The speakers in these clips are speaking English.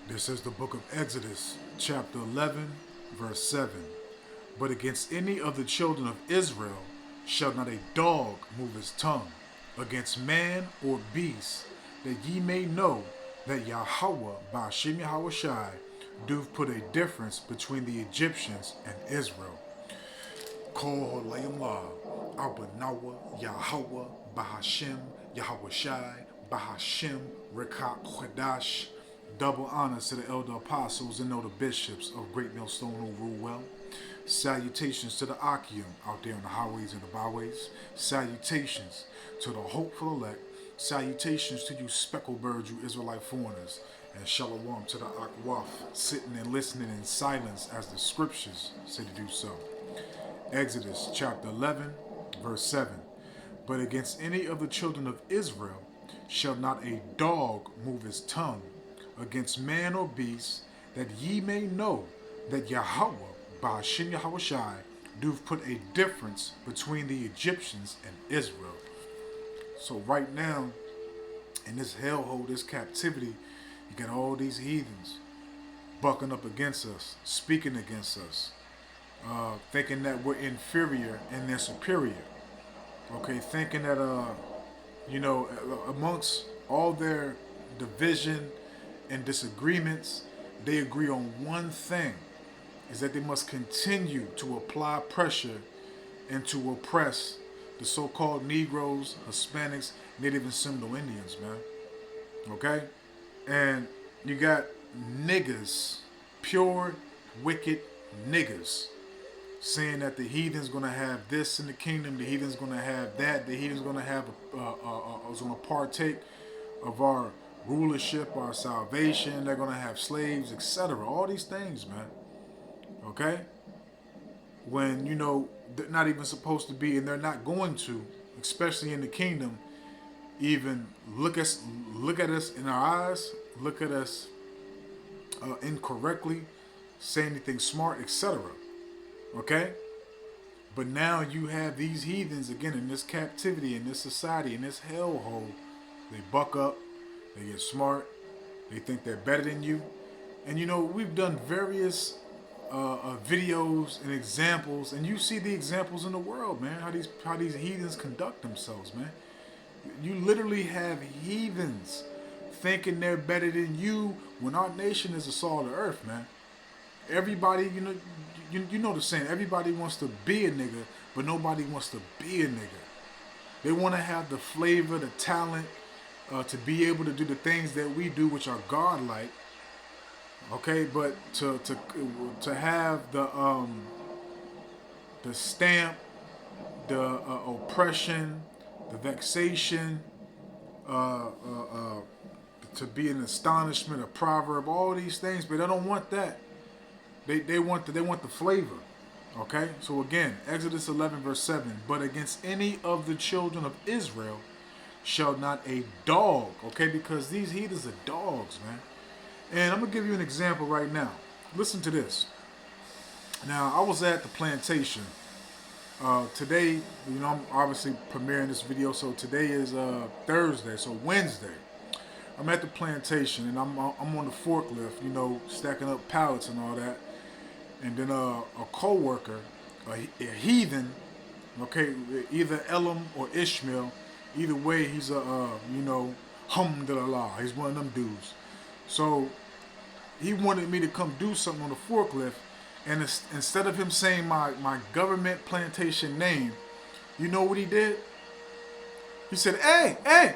This is the book of Exodus, chapter 11, verse 7. But against any of the children of Israel shall not a dog move his tongue against man or beast, that ye may know that Yahweh, Ba'ashem Yahushai, doth put a difference between the Egyptians and Israel. Kol Holayim La, Abanawa, Yahweh, Bahashem, Yahushai, Bahashem, Rekak Chadash. Double honors to the elder apostles and elder bishops of Great Millstone who rule well. Salutations to the Akim out there on the highways and the byways. Salutations to the hopeful elect. Salutations to you speckled birds, you Israelite foreigners. And shalom to the Akwaf, sitting and listening in silence as the scriptures say to do so. Exodus chapter 11, verse 7. But against any of the children of Israel shall not a dog move his tongue against man or beast, that ye may know that Yahweh, Ba'ashem Yahushai, doth put a difference between the Egyptians and Israel. So right now, in this hellhole, this captivity, you got all these heathens bucking up against us, speaking against us, thinking that we're inferior and they're superior. Okay, thinking that, amongst all their division and disagreements, they agree on one thing, is that they must continue to apply pressure and to oppress the so-called Negroes, Hispanics, Native and Seminole Indians, man. Okay? And you got niggas, pure, wicked niggas, saying that the heathen's gonna have this in the kingdom, the heathen's gonna have that, the heathen's gonna have is gonna partake of our rulership, our salvation, they're gonna have slaves, etc. All these things, man. Okay? When they're not even supposed to be, and they're not going to, especially in the kingdom, even look at us in our eyes, look at us incorrectly, say anything smart, etc. Okay? But now you have these heathens again in this captivity, in this society, in this hellhole. They buck up, they get smart, they think they're better than you. And we've done various videos and examples, and you see the examples in the world, man, how these heathens conduct themselves, man. You literally have heathens thinking they're better than you when our nation is the salt of the earth, man. Everybody, you know the saying, everybody wants to be a nigga, but nobody wants to be a nigga. They want to have the flavor, the talent, to be able to do the things that we do, which are godlike. Okay, but to have the stamp, the oppression, the vexation, to be an astonishment, a proverb, all these things, but they don't want that. They want the flavor. Okay, so again, Exodus 11 verse 7. But against any of the children of Israel shall not a dog. Okay, because these heathens are dogs, man. And I'm gonna give you an example right now. Listen to this. Now, I was at the plantation today. I'm obviously premiering this video, so today is Thursday, so Wednesday. I'm at the plantation and I'm on the forklift, stacking up pallets and all that. And then a co-worker, a heathen, okay, either Elam or Ishmael, either way, he's alhamdulillah, he's one of them dudes. So he wanted me to come do something on the forklift, and instead of him saying my government plantation name, you know what he did? He said, hey, hey,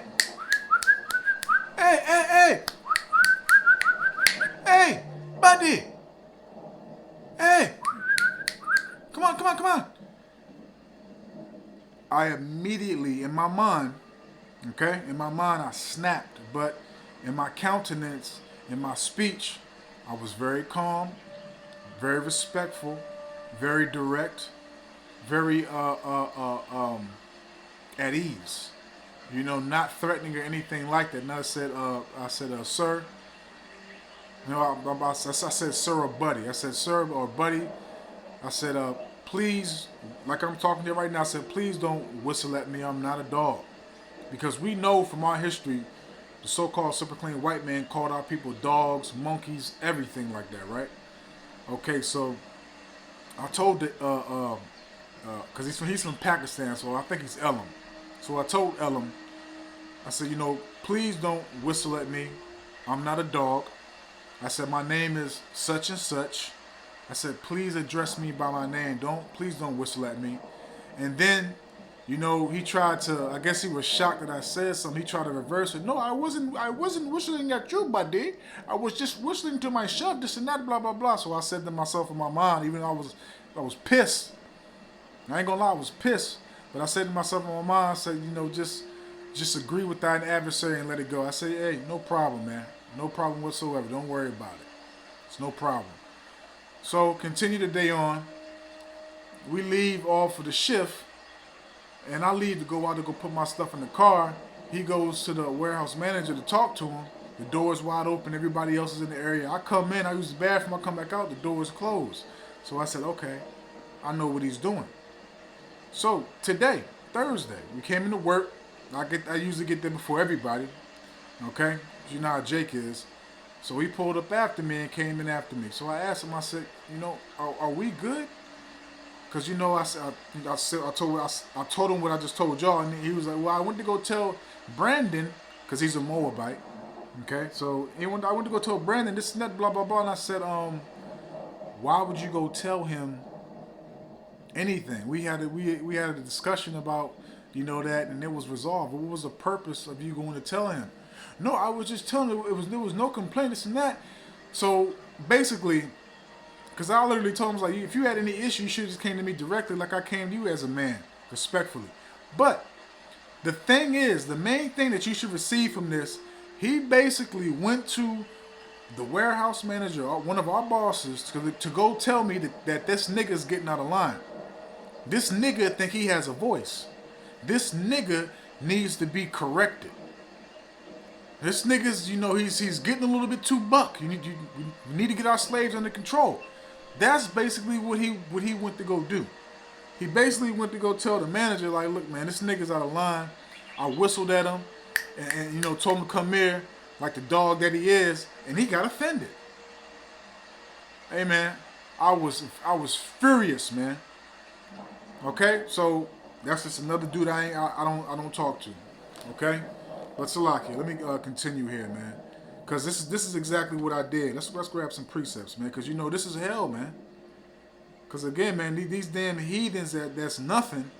hey, hey, hey, hey, buddy, hey, come on, come on, come on. I immediately, in my mind, I snapped, but in my countenance, in my speech, I was very calm, very respectful, very direct, very at ease. Not threatening or anything like that. And I said, sir. I said, sir or buddy. I said, sir or buddy. I said, please, like I'm talking to you right now, I said, please don't whistle at me. I'm not a dog. Because we know from our history the so-called super clean white man called our people dogs, monkeys, everything like that, right? Okay, so I told the because he's from Pakistan, so I think he's Elam. So I told Elam, I said, please don't whistle at me. I'm not a dog. I said my name is such and such. I said please address me by my name. Please don't whistle at me. And then, he tried to. I guess he was shocked that I said something. He tried to reverse it. No, I wasn't. I wasn't whistling at you, buddy. I was just whistling to myself. This and that, blah blah blah. So I said to myself in my mind, even though I was pissed. I ain't gonna lie, I was pissed. But I said to myself in my mind, I said, just agree with thine adversary and let it go. I said, hey, no problem, man. No problem whatsoever. Don't worry about it. It's no problem. So continue the day on. We leave off for the shift, and I leave to go out to go put my stuff in the car. He goes to the warehouse manager to talk to him. The door's wide open. Everybody else is in the area. I come in. I use the bathroom. I come back out. The door is closed. So I said, okay, I know what he's doing. So today, Thursday, we came into work. I usually get there before everybody. Okay? You know how Jake is. So he pulled up after me and came in after me. So I asked him, I said, are we good? Because I told him what I just told y'all, and he was like, well, I went to go tell Brandon, because he's a Moabite. Okay? So I went to go tell Brandon this and that, blah, blah, blah. And I said, why would you go tell him anything? We had a discussion about that, and it was resolved. What was the purpose of you going to tell him? No, I was just telling him there was no complaint, this and that. So basically, because I literally told him, like, if you had any issue, you should have just came to me directly, like I came to you as a man, respectfully. But the thing is, the main thing that you should receive from this, he basically went to the warehouse manager, one of our bosses, to go tell me that this nigga's getting out of line. This nigga think he has a voice. This nigga needs to be corrected. This nigga's, he's getting a little bit too buck. We need to get our slaves under control. That's basically what he went to go do. He basically went to go tell the manager, like, look, man, this nigga's out of line. I whistled at him and told him to come here like the dog that he is, and he got offended. Hey, man, I was furious, man. Okay, so that's just another dude I don't talk to. Okay, but Salaki, let me continue here, man, because this is exactly what I did. Let's grab some precepts, man, because this is hell, man. Because again, man, these damn heathens that's nothing.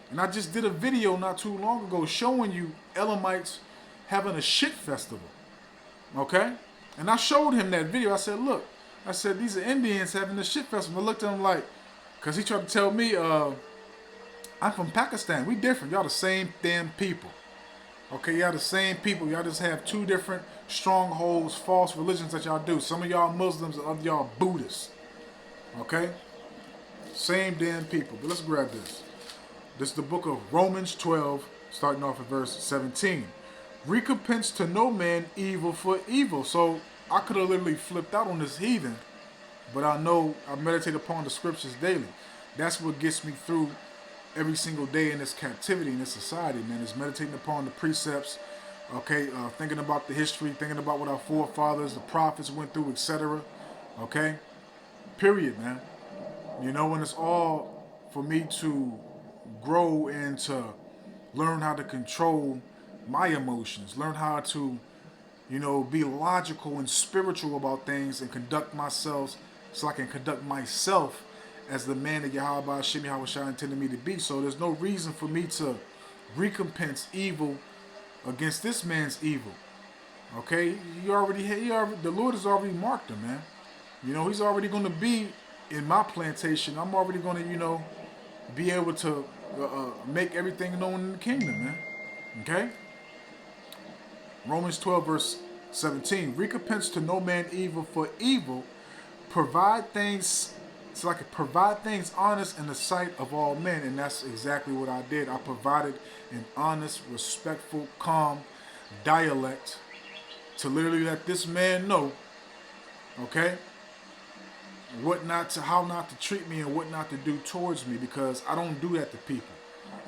And I just did a video not too long ago showing you Elamites having a shit festival. Okay, and I showed him that video. I said, look, these are Indians having a shit festival. I looked at him like, because he tried to tell me, I'm from Pakistan. We different. Y'all the same damn people. Okay, y'all the same people. Y'all just have two different strongholds, false religions that y'all do. Some of y'all Muslims and other y'all Buddhists. Okay? Same damn people. But let's grab this. This is the book of Romans 12, starting off at verse 17. Recompense to no man evil for evil. So I could have literally flipped out on this heathen, but I know I meditate upon the scriptures daily. That's what gets me through every single day in this captivity, in this society, man, is meditating upon the precepts, okay, thinking about the history, thinking about what our forefathers, the prophets went through, etc., okay, period, man. And it's all for me to grow and to learn how to control my emotions, learn how to, be logical and spiritual about things and conduct myself so I can conduct myself as the man that Yahweh Shemi Hawashai intended me to be. So there's no reason for me to recompense evil against this man's evil. Okay? The Lord has already marked him, man. He's already going to be in my plantation. I'm already going to, be able to make everything known in the kingdom, man. Okay? Romans 12, verse 17. Recompense to no man evil for evil. Provide things honest in the sight of all men. And that's exactly what I did. I provided an honest, respectful, calm dialect to literally let this man know, okay, how not to treat me and what not to do towards me, because I don't do that to people.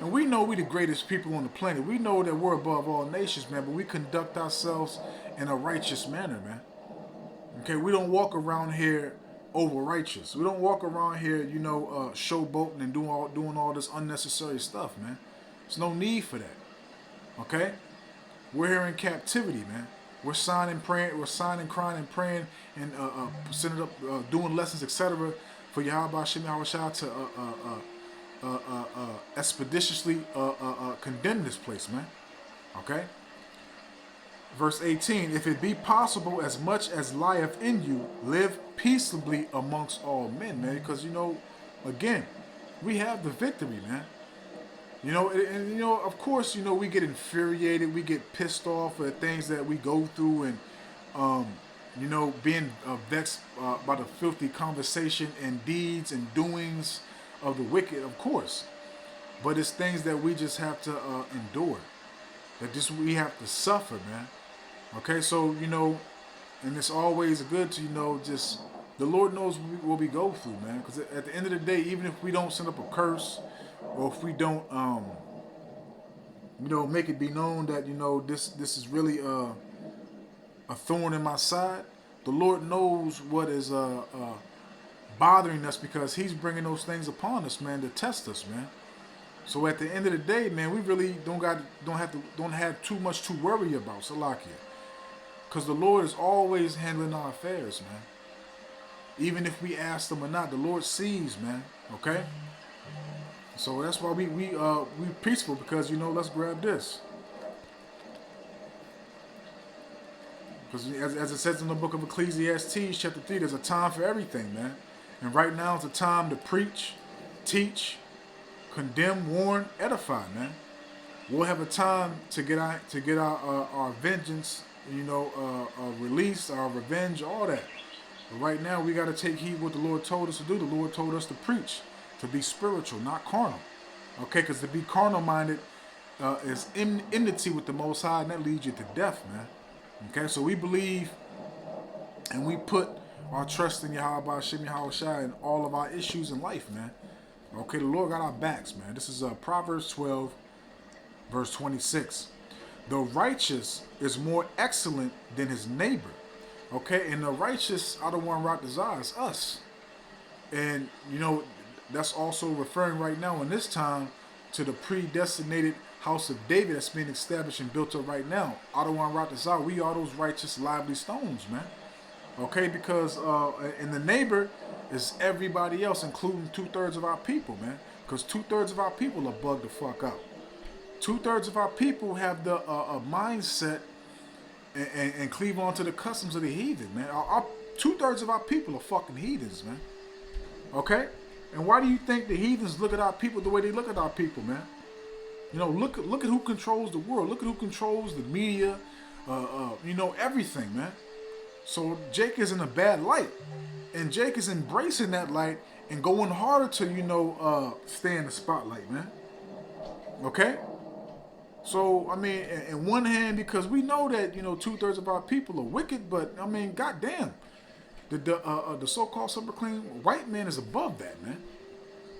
And we know we the greatest people on the planet. We know that we're above all nations, man, but we conduct ourselves in a righteous manner, man. Okay, we don't walk around here over righteous. We don't walk around here, showboating and doing all this unnecessary stuff, man. There's no need for that. Okay, we're here in captivity, man. We're signing, praying, we're signing, crying, and praying, and sending up, doing lessons, etc. for Yahweh Shem Yahushua to expeditiously condemn this place, man. Okay. Verse 18, if it be possible, as much as lieth in you, live peaceably amongst all men, man. Because, again, we have the victory, man. Of course, we get infuriated, we get pissed off at things that we go through, and, being vexed by the filthy conversation and deeds and doings of the wicked, of course. But it's things that we just have to endure, that just we have to suffer, man. Okay, so, and it's always good to, just, the Lord knows what we go through, man. Because at the end of the day, even if we don't send up a curse, or if we don't, make it be known that, this is really a thorn in my side, the Lord knows what is bothering us, because He's bringing those things upon us, man, to test us, man. So at the end of the day, man, we really don't have too much to worry about, Salakia. Because the Lord is always handling our affairs, man. Even if we ask Him or not, the Lord sees, man. Okay? So that's why we peaceful, because, let's grab this. Because as it says in the book of Ecclesiastes, chapter 3, there's a time for everything, man. And right now it's a time to preach, teach, condemn, warn, edify, man. We'll have a time to get our vengeance, release, our revenge, all that. But right now we got to take heed what the Lord told us to do. The Lord told us to preach, to be spiritual, not carnal. Okay, because to be carnal-minded is enmity with the Most High, and that leads you to death, man. Okay, so we believe and we put our trust in Yahweh Shem Yahushua in all of our issues in life, man. Okay, the Lord got our backs, man. This is Proverbs 12, verse 26. The righteous is more excellent than his neighbor. Okay, and the righteous are the one rock desire is us. And, that's also referring right now in this time to the predestinated house of David that's being established and built up right now. Adawan Ratazah, we are those righteous lively stones, man. Okay, because and the neighbor is everybody else, including 2/3 of our people, man. Because 2/3 of our people are bugged the fuck out. 2/3 of our people have the mindset and cleave on to the customs of the heathen, man. 2/3 of our people are fucking heathens, man. Okay? And why do you think the heathens look at our people the way they look at our people, man? Look at who controls the world. Look at who controls the media, everything, man. So Jake is in a bad light. And Jake is embracing that light and going harder to, stay in the spotlight, man. Okay? So, I mean, in one hand, because we know that, 2/3 of our people are wicked, but, I mean, goddamn. The so-called super clean white man is above that, man.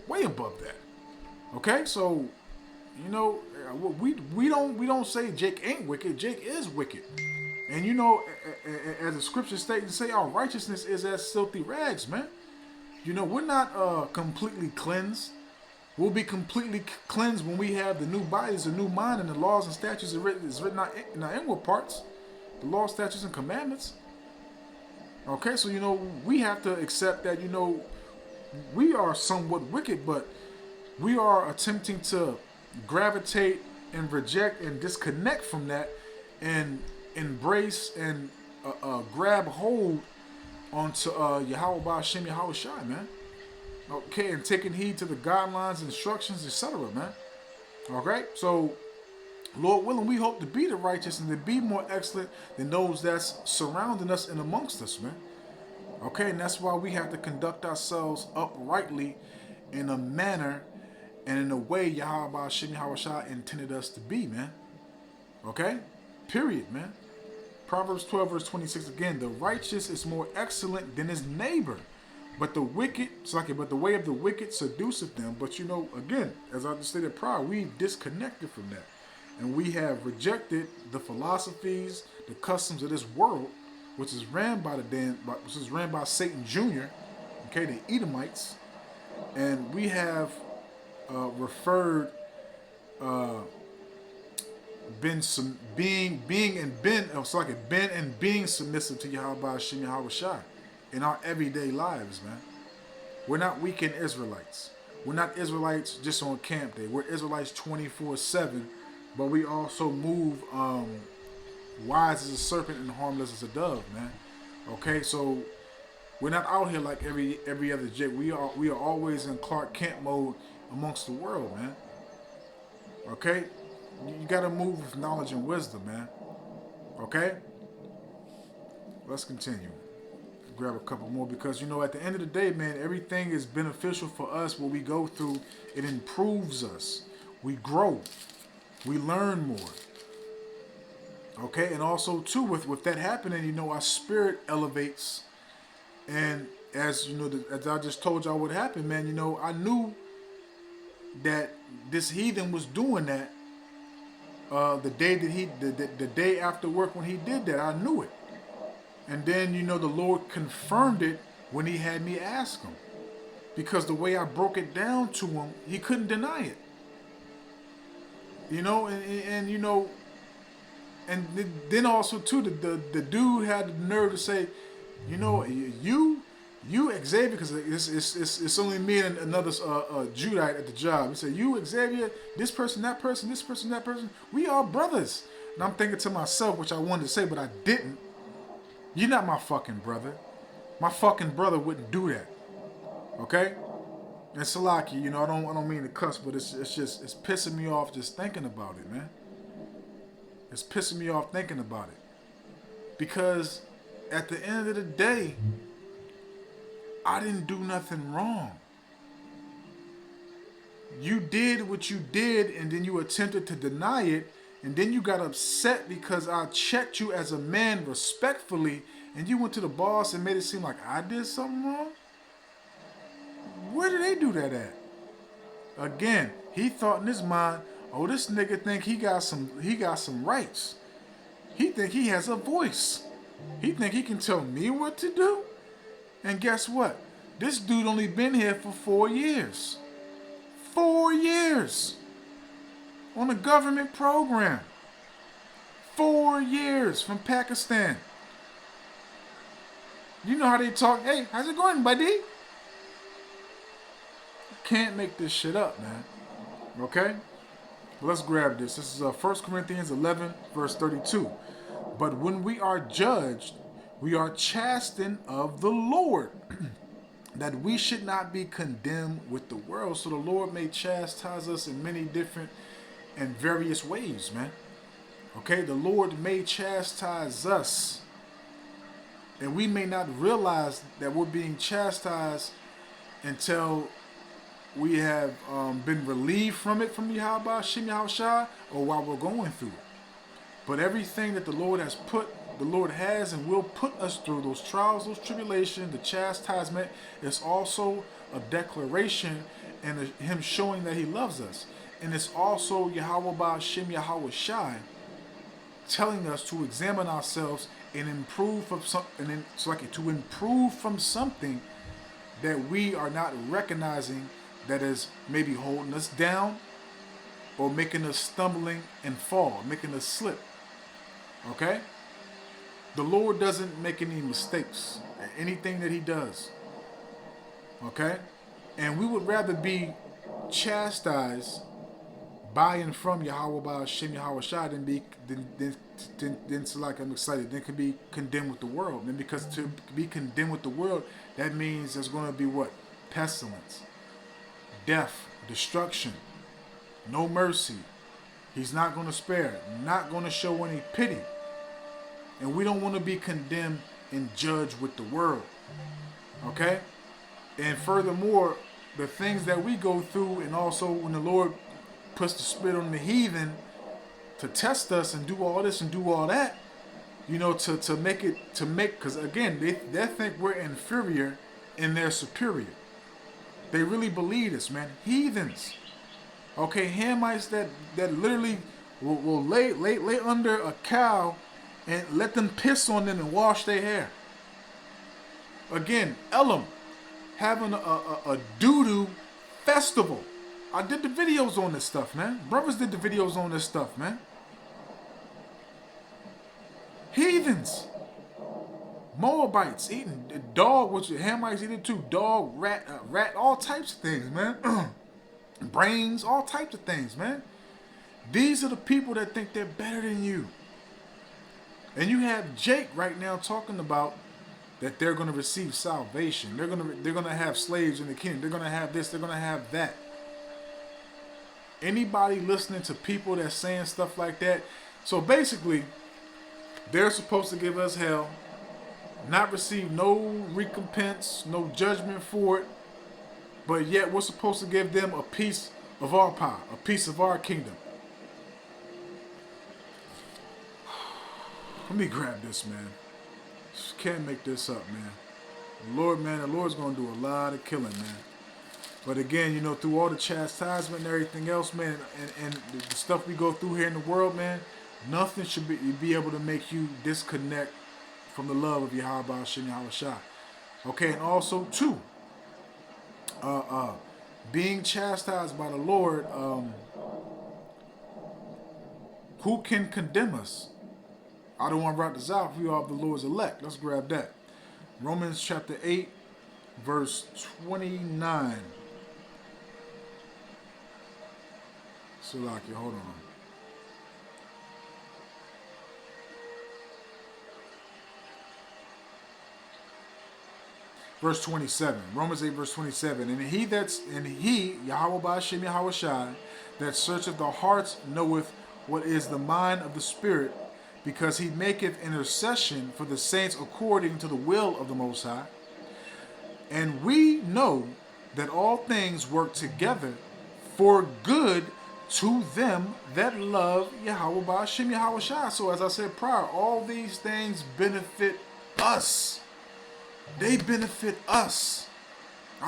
Way above that. Okay? So, we don't say Jake ain't wicked. Jake is wicked. And as the scriptures state and say, our righteousness is as filthy rags, man. We're not completely cleansed. We'll be completely cleansed when we have the new bodies, the new mind, and the laws and statutes is written in our inward parts. The laws, statutes, and commandments. Okay, so we have to accept that we are somewhat wicked, but we are attempting to gravitate and reject and disconnect from that and embrace and grab hold onto Yahweh Shem Yahushua, man. Okay, and taking heed to the guidelines, instructions, etc., man. Okay, so Lord willing, we hope to be the righteous and to be more excellent than those that's surrounding us and amongst us, man. Okay, and that's why we have to conduct ourselves uprightly in a manner and in a way Yahweh Shem Yahushua intended us to be, man. Okay? Period, man. Proverbs 12, verse 26 again. The righteous is more excellent than his neighbor, But the wicked, but the way of the wicked seduceth them. But again, as I just stated prior, we disconnected from that. And we have rejected the philosophies, the customs of this world, which is ran by which is ran by Satan Jr., okay, the Edomites. And we have referred been some being and been been and being submissive to Yahweh Hashem Yahweh Shai in our everyday lives, man. We're not weekend Israelites. We're not Israelites just on camp day. We're Israelites 24/7, but we also move wise as a serpent and harmless as a dove, man. Okay, so we're not out here like every other Jake. We are always in Clark Kent mode amongst the world, man. Okay, you got to move with knowledge and wisdom, man. Okay, let's continue. Grab a couple more because at the end of the day, man, everything is beneficial for us. What we go through, it improves us. We grow. We learn more. Okay, and also too with that happening, our spirit elevates. And as as I just told y'all what happened, man, I knew that this heathen was doing that. The day that the day after work when he did that, I knew it. And then the Lord confirmed it when He had me ask Him, because the way I broke it down to Him, He couldn't deny it. And then also too, the dude had the nerve to say, you Xavier, because it's only me and another Judite at the job. He said, you Xavier, this person, that person, this person, that person, we are brothers. And I'm thinking to myself, which I wanted to say, but I didn't. You're not my fucking brother. My fucking brother wouldn't do that. Okay? And Salaki, I don't mean to cuss, but it's pissing me off just thinking about it, man. It's pissing me off thinking about it. Because at the end of the day, I didn't do nothing wrong. You did what you did, and then you attempted to deny it, and then you got upset because I checked you as a man respectfully, and you went to the boss and made it seem like I did something wrong? Where did they do that at? Again, he thought in his mind, oh, this nigga think he got some rights. He think he has a voice. He think he can tell me what to do? And guess what? This dude only been here for 4 years. 4 years. On a government program. 4 years from Pakistan. You know how they talk. Hey, how's it going, buddy? You can't make this shit up, man. Okay? Let's grab this. This is 1 Corinthians 11, verse 32. But when we are judged, we are chastened of the Lord, that we should not be condemned with the world. So the Lord may chastise us in many different and various ways, man. Okay, the Lord may chastise us, and we may not realize that we're being chastised until we have been relieved from it from Yahweh Hashem Yahweh Shai, or while we're going through it. But everything that the Lord has and will put us through, those trials, those tribulations, the chastisement, is also a declaration and Him showing that He loves us. And it's also Yahweh Hashem Yahweh Shai telling us to examine ourselves and improve from something that we are not recognizing, that is maybe holding us down or making us stumbling and fall, making us slip. Okay? The Lord doesn't make any mistakes in anything that He does. Okay? And we would rather be chastised by and from Yahweh by Hashem Yahweh Shai than so like I'm excited, then could be condemned with the world. And because to be condemned with the world, that means there's going to be what? Pestilence, death, destruction, no mercy. He's not going to spare, not going to show any pity. And we don't want to be condemned and judged with the world. Okay? And furthermore, the things that we go through, and also when the Lord puts the spirit on the heathen to test us and do all this and do all that, to make, because again, they think we're inferior in their superior. They really believe this, man. Heathens. Okay, Hamites that literally will lay under a cow and let them piss on them and wash their hair. Again, Elam having a doo-doo festival. I did the videos on this stuff, man. Brothers did the videos on this stuff, man. Heathens. Moabites eating dog, which Hamites eating too. Dog, rat, all types of things, man. Brains, all types of things, man. These are the people that think they're better than you. And you have Jake right now talking about that they're going to receive salvation. They're going to have slaves in the kingdom. They're going to have this. They're going to have that. Anybody listening to people that's saying stuff like that, so basically, they're supposed to give us hell, not receive no recompense, no judgment for it, but yet we're supposed to give them a piece of our pie, a piece of our kingdom. Let me grab this, man. Just can't make this up, man. The Lord's going to do a lot of killing, man. But again, you know, through all the chastisement and everything else, man, and the stuff we go through here in the world, man, nothing should be able to make you disconnect from the love of Yahweh Hashem Yahweh Shai. Okay, and also, too, being chastised by the Lord, who can condemn us? I don't want to write this out if we are of the Lord's elect. Let's grab that. Romans chapter 8, verse 29. Salaki, hold on. Verse 27. Romans 8, verse 27. And he, Yahweh Ba'ashem Yahweh Shai, that searcheth the hearts, knoweth what is the mind of the Spirit, because he maketh intercession for the saints according to the will of the Most High. And we know that all things work together for good to them that love Yahweh Ba'ashem Yahweh Shai. So as I said prior, all these things benefit us. They benefit us.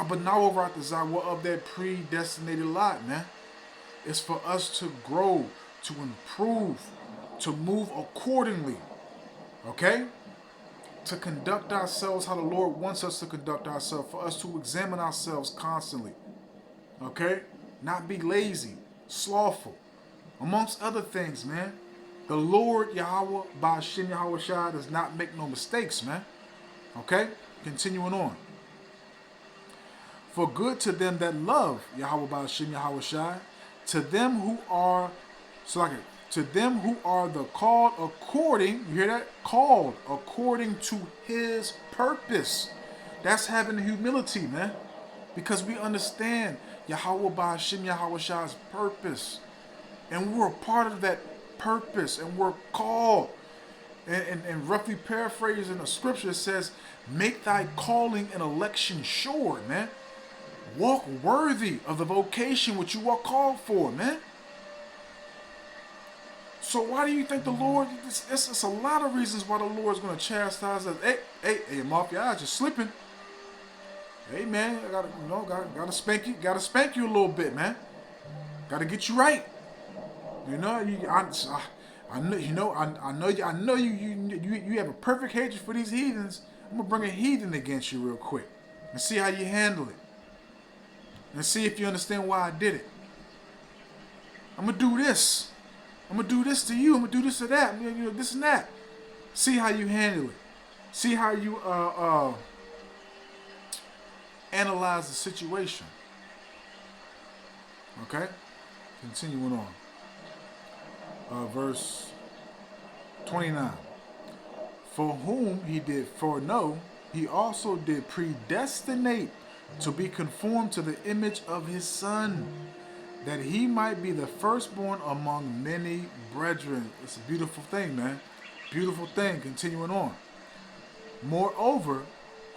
But now over at the Zawa of that predestinated lot, man. It's for us to grow, to improve, to move accordingly. Okay? To conduct ourselves how the Lord wants us to conduct ourselves. For us to examine ourselves constantly. Okay? Not be lazy, slothful. Amongst other things, man. The Lord Yahweh Ba'ashem Yahweh Shai does not make no mistakes, man. Okay? Continuing on. For good to them that love Yahweh Ba'ashem Yahweh Shai, to them who are, to them who are the called according, you hear that? Called according to his purpose. That's having humility, man. Because we understand Yahweh Ba'ashem Yahweh Shai's purpose. And we're a part of that purpose. And we're called. And roughly paraphrasing the scripture, it says, make thy calling and election sure, man. Walk worthy of the vocation which you are called for, man. So why do you think the Lord, it's a lot of reasons why the Lord's going to chastise us. Hey, Mark, your eyes are slipping. Hey, man, gotta spank you a little bit, man. Gotta get you right. You know, I know you have a perfect hatred for these heathens. I'm gonna bring a heathen against you real quick and see how you handle it, and see if you understand why I did it. I'm gonna do this. I'm gonna do this to you. I'm gonna do this to that. You know, this and that. See how you handle it. See how you analyze the situation. Okay, continuing on. Verse 29. For whom he did foreknow, he also did predestinate to be conformed to the image of his Son, that he might be the firstborn among many brethren. It's a beautiful thing, man. Beautiful thing. Continuing on. Moreover,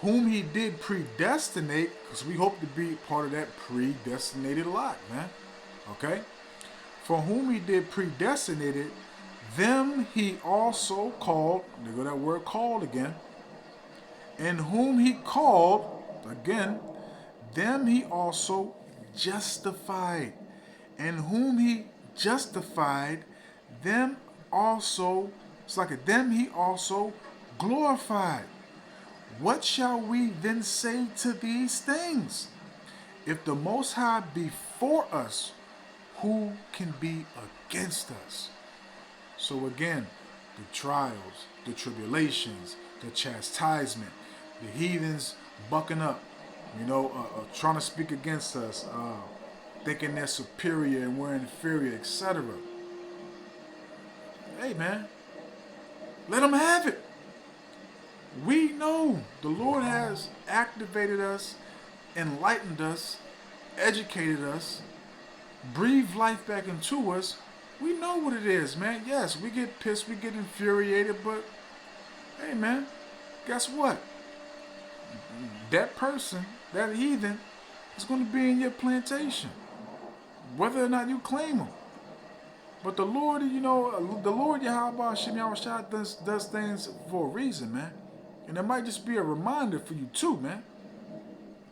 whom he did predestinate, because we hope to be part of that predestinated lot, man. Okay? For whom he did predestinated, them he also called. There go that word called again. And whom he called, Again, them he also justified. And whom he justified, them also, it's like them he also glorified. What shall we then say to these things? If the Most High be for us, who can be against us? So again, the trials, the tribulations, the chastisement, the heathens bucking up, trying to speak against us, thinking they're superior and we're inferior, etc. Hey man, let them have it. We know the Lord has activated us, enlightened us, educated us, breathed life back into us. We know what it is, man. Yes, we get pissed, we get infuriated, but hey man, guess what? That person, that heathen, is going to be in your plantation, whether or not you claim him. But the Lord, the Lord Yahweh Shem Yahweh does things for a reason, man. And it might just be a reminder for you too, man.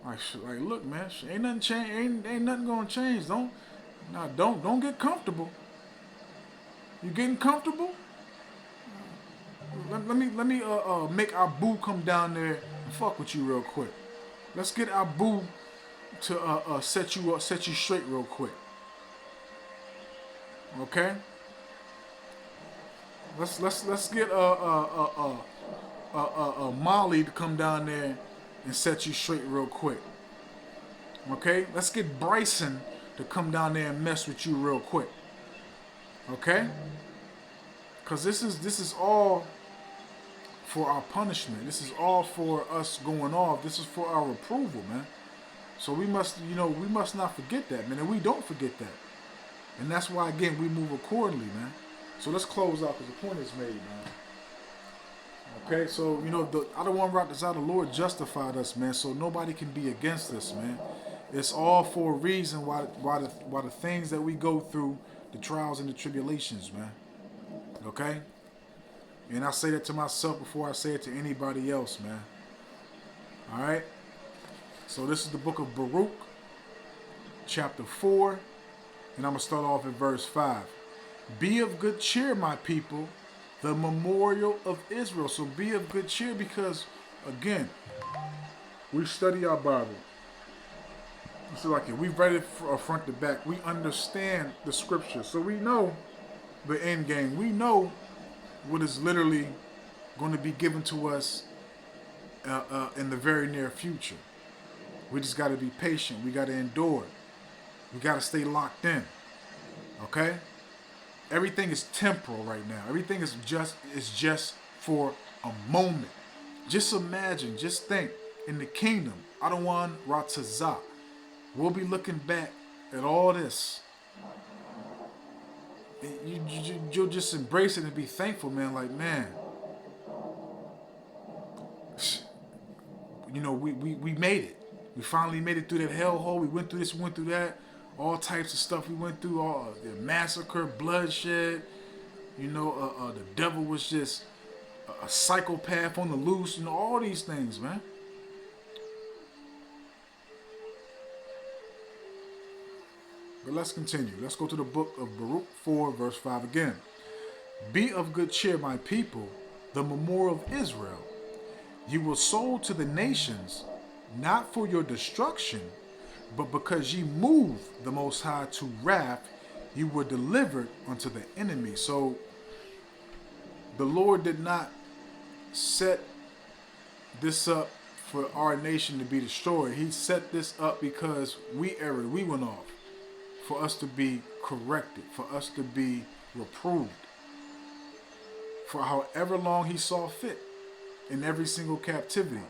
Like look, man, ain't nothing change, ain't nothing gonna change. Don't get comfortable. You getting comfortable? Let me make Abu come down there and fuck with you real quick. Let's get Abu to set you straight real quick. Okay? Let's get Molly to come down there and set you straight real quick. Okay? Let's get Bryson to come down there and mess with you real quick. Okay? Because this is all for our punishment. This is all for us going off. This is for our approval, man. So we must not forget that, man. And we don't forget that. And that's why, again, we move accordingly, man. So let's close out because the point is made, man. Okay, so, I don't want to rock this out. The Lord justified us, man, so nobody can be against us, man. It's all for a reason why the things that we go through, the trials and the tribulations, man. Okay? And I say that to myself before I say it to anybody else, man. All right? So this is the book of Baruch, chapter 4, and I'm going to start off at verse 5. Be of good cheer, my people, the memorial of Israel. So be of good cheer because, again, we study our Bible. So like we read it from front to back. We understand the scripture. So we know the end game. We know what is literally going to be given to us in the very near future. We just got to be patient. We got to endure. We got to stay locked in. Okay? Everything is temporal right now. Everything is just for a moment. Just imagine, just think, in the kingdom, Adawan Ratazah, we'll be looking back at all this. You'll just embrace it and be thankful, man. Like, man, we made it. We finally made it through that hellhole. We went through this, we went through that. All types of stuff we went through. All the massacre, bloodshed. The devil was just a psychopath on the loose. All these things, man. But let's continue. Let's go to the book of Baruch 4, verse 5 again. Be of good cheer, my people, the memorial of Israel. You were sold to the nations, not for your destruction, but because ye moved the Most High to wrath, you were delivered unto the enemy. So the Lord did not set this up for our nation to be destroyed. He set this up because we erred, we went off, for us to be corrected, for us to be reproved, for however long he saw fit in every single captivity.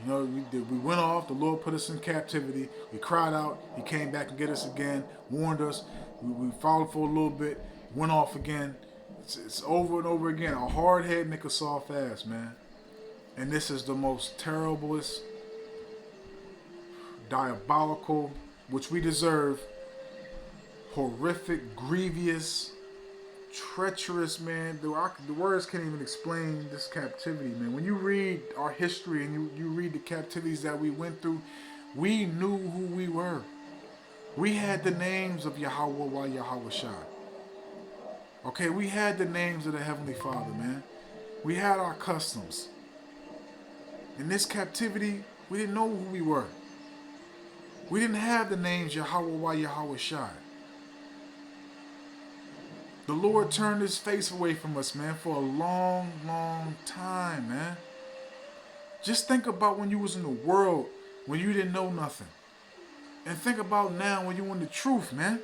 We went off, the Lord put us in captivity, we cried out, he came back and get us again, warned us, we followed for a little bit, went off again. It's over and over again. A hard head make a soft ass, man. And this is the most terriblest, diabolical, which we deserve, horrific, grievous treacherous, man. The words can't even explain this captivity, man. When you read our history and you read the captivities that we went through, we knew who we were. We had the names of Yahweh while Yahweh Shai. Okay, we had the names of the Heavenly Father, man. We had our customs. In this captivity, we didn't know who we were. We didn't have the names Yahweh while Yahweh Shai. The Lord turned his face away from us, man, for a long, long time, man. Just think about when you was in the world, when you didn't know nothing. And think about now when you're in the truth, man.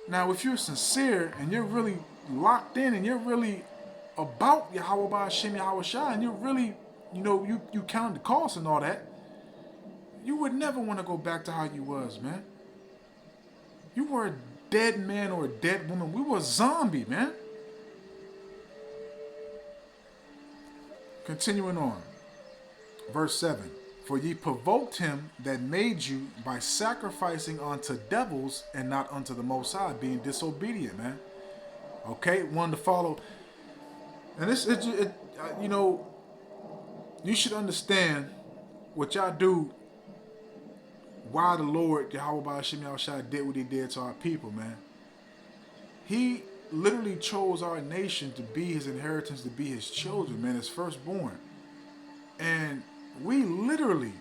Now, if you're sincere and you're really locked in and you're really about Yahweh Ba'ashem Yahweh Shai and you're really, you count the cost and all that, you would never want to go back to how you was, man. You were a dead man or a dead woman. We were a zombie, man. Continuing on. Verse 7. For ye provoked him that made you by sacrificing unto devils and not unto the Most High, being disobedient, man. Okay, one to follow. And you should understand what y'all do, why the Lord, Yahweh Ba'ashem Yahweh Shai, did what he did to our people, man. He literally chose our nation to be his inheritance, to be his children, man, his firstborn. And we literally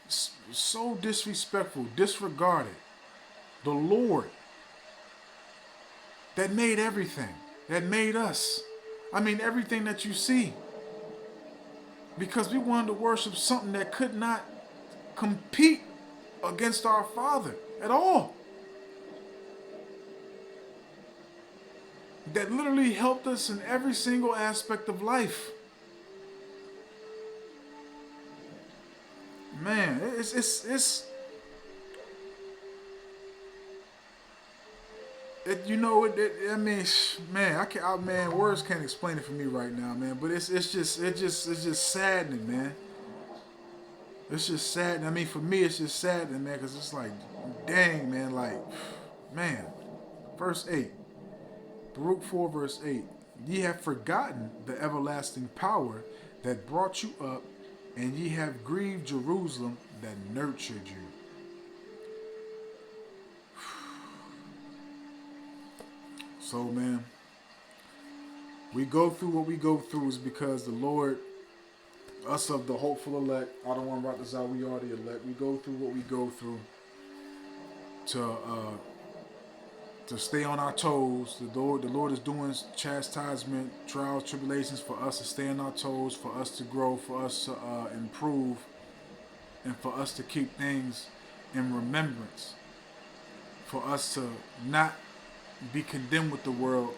so disrespectful, disregarded the Lord that made everything, that made us. I mean, everything that you see. Because we wanted to worship something that could not compete against our Father at all. That literally helped us in every single aspect of life. Man, words can't explain it for me right now, man. But it's just saddening, man. It's just sad. I mean, for me, it's just saddening, man, because it's like, dang, man, man. Verse 8. Baruch 4, verse 8. Ye have forgotten the everlasting power that brought you up, and ye have grieved Jerusalem that nurtured you. So, man, we go through what we go through is because the Lord, us of the hopeful elect, I don't want to write this out, we are the elect. We go through what we go through to stay on our toes. The Lord is doing chastisement, trials, tribulations for us to stay on our toes, for us to grow, for us to improve, and for us to keep things in remembrance, for us to not be condemned with the world,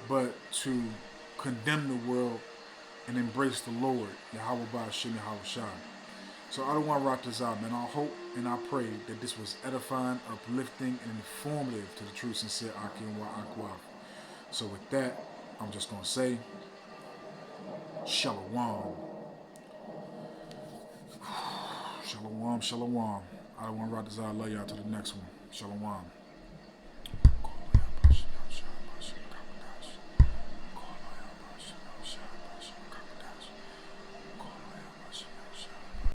but to condemn the world and embrace the Lord, Yahweh Ba'ashem Yahweh Shai. So I don't want to wrap this out, man. I hope and I pray that this was edifying, uplifting, and informative to the true, sincere Akim Wa Akwa. So with that, I'm just going to say, Shalom. Shalom, shalom. I don't want to wrap this out. I love y'all to the next one. Shalom.